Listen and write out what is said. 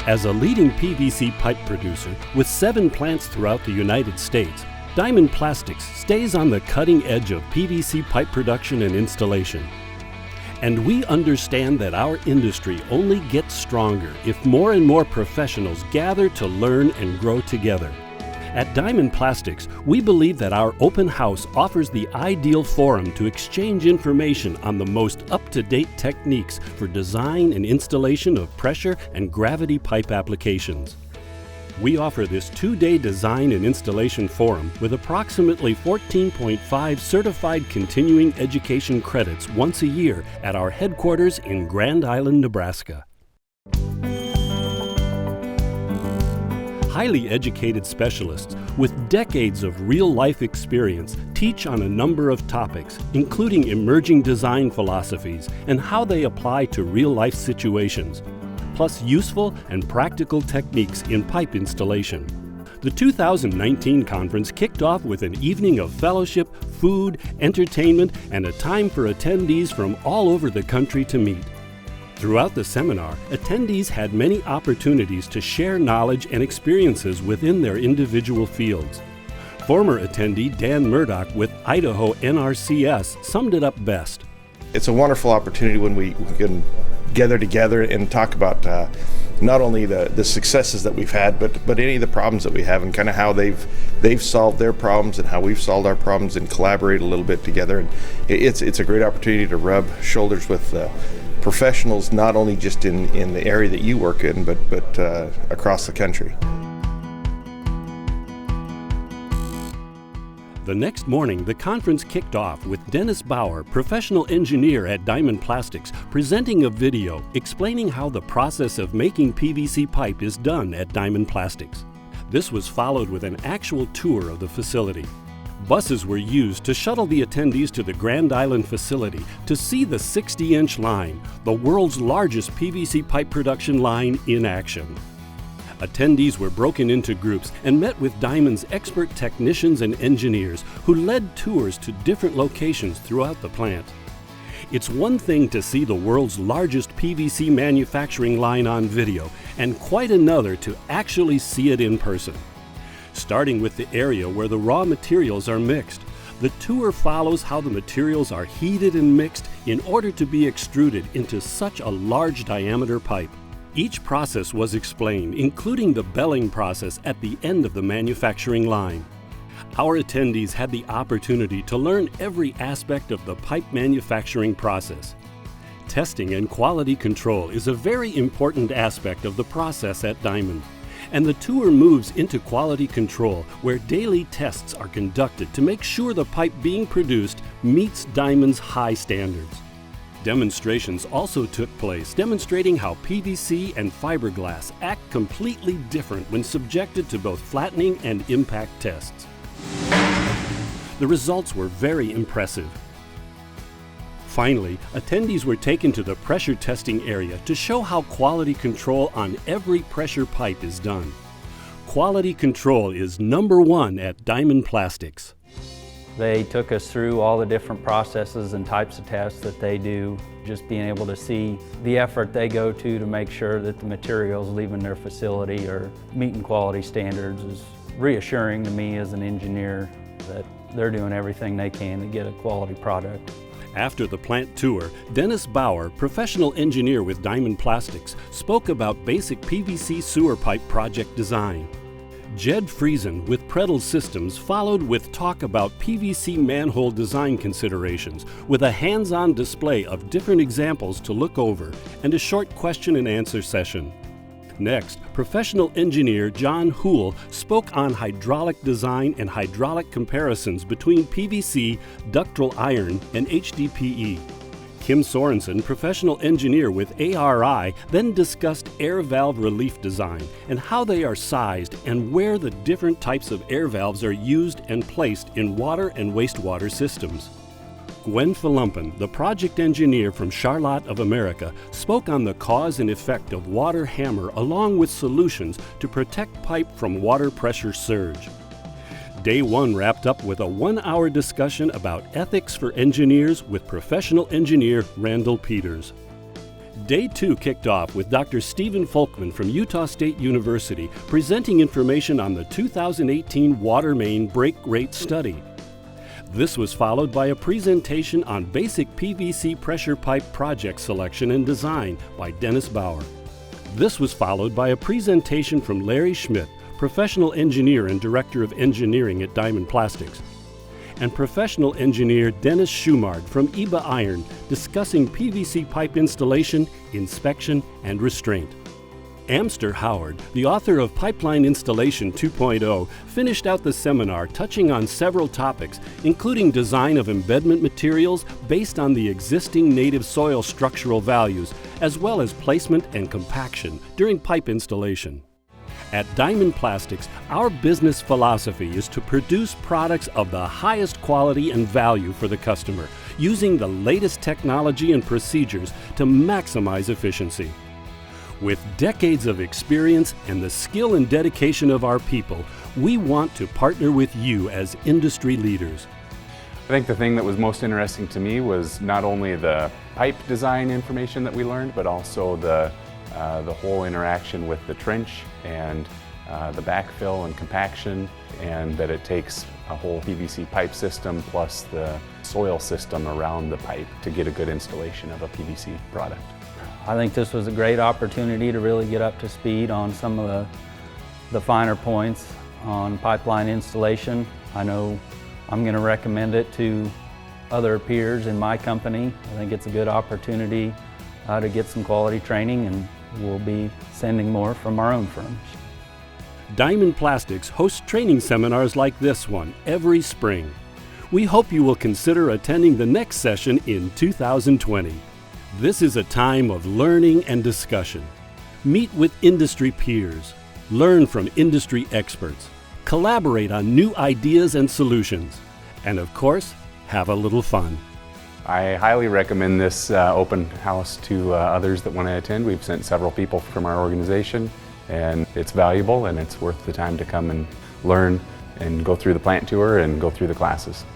As a leading PVC pipe producer with 7 plants throughout the United States, Diamond Plastics stays on the cutting edge of PVC pipe production and installation. And we understand that our industry only gets stronger if more and more professionals gather to learn and grow together. At Diamond Plastics, we believe that our open house offers the ideal forum to exchange information on the most up-to-date techniques for design and installation of pressure and gravity pipe applications. We offer this 2-day design and installation forum with approximately 14.5 certified continuing education credits once a year at our headquarters in Grand Island, Nebraska. Highly educated specialists with decades of real-life experience teach on a number of topics, including emerging design philosophies and how they apply to real-life situations, plus useful and practical techniques in pipe installation. The 2019 conference kicked off with an evening of fellowship, food, entertainment, and a time for attendees from all over the country to meet. Throughout the seminar, attendees had many opportunities to share knowledge and experiences within their individual fields. Former attendee Dan Murdoch with Idaho NRCS summed it up best. It's a wonderful opportunity when we can gather together and talk about not only the successes that we've had, but any of the problems that we have and kind of how they've solved their problems and how we've solved our problems and collaborate a little bit together. And it's a great opportunity to rub shoulders with professionals, not only just in the area that you work in, but across the country. The next morning, the conference kicked off with Dennis Bauer, professional engineer at Diamond Plastics, presenting a video explaining how the process of making PVC pipe is done at Diamond Plastics. This was followed with an actual tour of the facility. Buses were used to shuttle the attendees to the Grand Island facility to see the 60-inch line, the world's largest PVC pipe production line in action. Attendees were broken into groups and met with Diamond's expert technicians and engineers who led tours to different locations throughout the plant. It's one thing to see the world's largest PVC manufacturing line on video, and quite another to actually see it in person. Starting with the area where the raw materials are mixed, the tour follows how the materials are heated and mixed in order to be extruded into such a large diameter pipe. Each process was explained, including the belling process at the end of the manufacturing line. Our attendees had the opportunity to learn every aspect of the pipe manufacturing process. Testing and quality control is a very important aspect of the process at Diamond. And the tour moves into quality control, where daily tests are conducted to make sure the pipe being produced meets Diamond's high standards. Demonstrations also took place demonstrating how PVC and fiberglass act completely different when subjected to both flattening and impact tests. The results were very impressive. Finally, attendees were taken to the pressure testing area to show how quality control on every pressure pipe is done. Quality control is #1 at Diamond Plastics. They took us through all the different processes and types of tests that they do. Just being able to see the effort they go to make sure that the materials leaving their facility are meeting quality standards is reassuring to me as an engineer that they're doing everything they can to get a quality product. After the plant tour, Dennis Bauer, professional engineer with Diamond Plastics, spoke about basic PVC sewer pipe project design. Jed Friesen with Predel Systems followed with talk about PVC manhole design considerations with a hands-on display of different examples to look over and a short question and answer session. Next, professional engineer John Houle spoke on hydraulic design and hydraulic comparisons between PVC, ductile iron, and HDPE. Kim Sorensen, professional engineer with ARI, then discussed air valve relief design and how they are sized and where the different types of air valves are used and placed in water and wastewater systems. Gwen Philumpen, the project engineer from Charlotte of America, spoke on the cause and effect of water hammer along with solutions to protect pipe from water pressure surge. Day 1 wrapped up with a 1-hour discussion about ethics for engineers with professional engineer Randall Peters. Day 2 kicked off with Dr. Stephen Folkman from Utah State University presenting information on the 2018 water main break rate study. This was followed by a presentation on basic PVC pressure pipe project selection and design by Dennis Bauer. This was followed by a presentation from Larry Schmidt, professional engineer and director of engineering at Diamond Plastics, and professional engineer Dennis Schumard from EBA Iron discussing PVC pipe installation, inspection, and restraint. Amster Howard, the author of Pipeline Installation 2.0, finished out the seminar touching on several topics, including design of embedment materials based on the existing native soil structural values, as well as placement and compaction during pipe installation. At Diamond Plastics, our business philosophy is to produce products of the highest quality and value for the customer, using the latest technology and procedures to maximize efficiency. With decades of experience and the skill and dedication of our people, we want to partner with you as industry leaders. I think the thing that was most interesting to me was not only the pipe design information that we learned, but also the whole interaction with the trench and the backfill and compaction, and that it takes a whole PVC pipe system plus the soil system around the pipe to get a good installation of a PVC product. I think this was a great opportunity to really get up to speed on some of the finer points on pipeline installation. I know I'm going to recommend it to other peers in my company. I think it's a good opportunity to get some quality training, and we'll be sending more from our own firms. Diamond Plastics hosts training seminars like this one every spring. We hope you will consider attending the next session in 2020. This is a time of learning and discussion. Meet with industry peers, learn from industry experts, collaborate on new ideas and solutions, and of course, have a little fun. I highly recommend this open house to others that want to attend. We've sent several people from our organization, and it's valuable and it's worth the time to come and learn and go through the plant tour and go through the classes.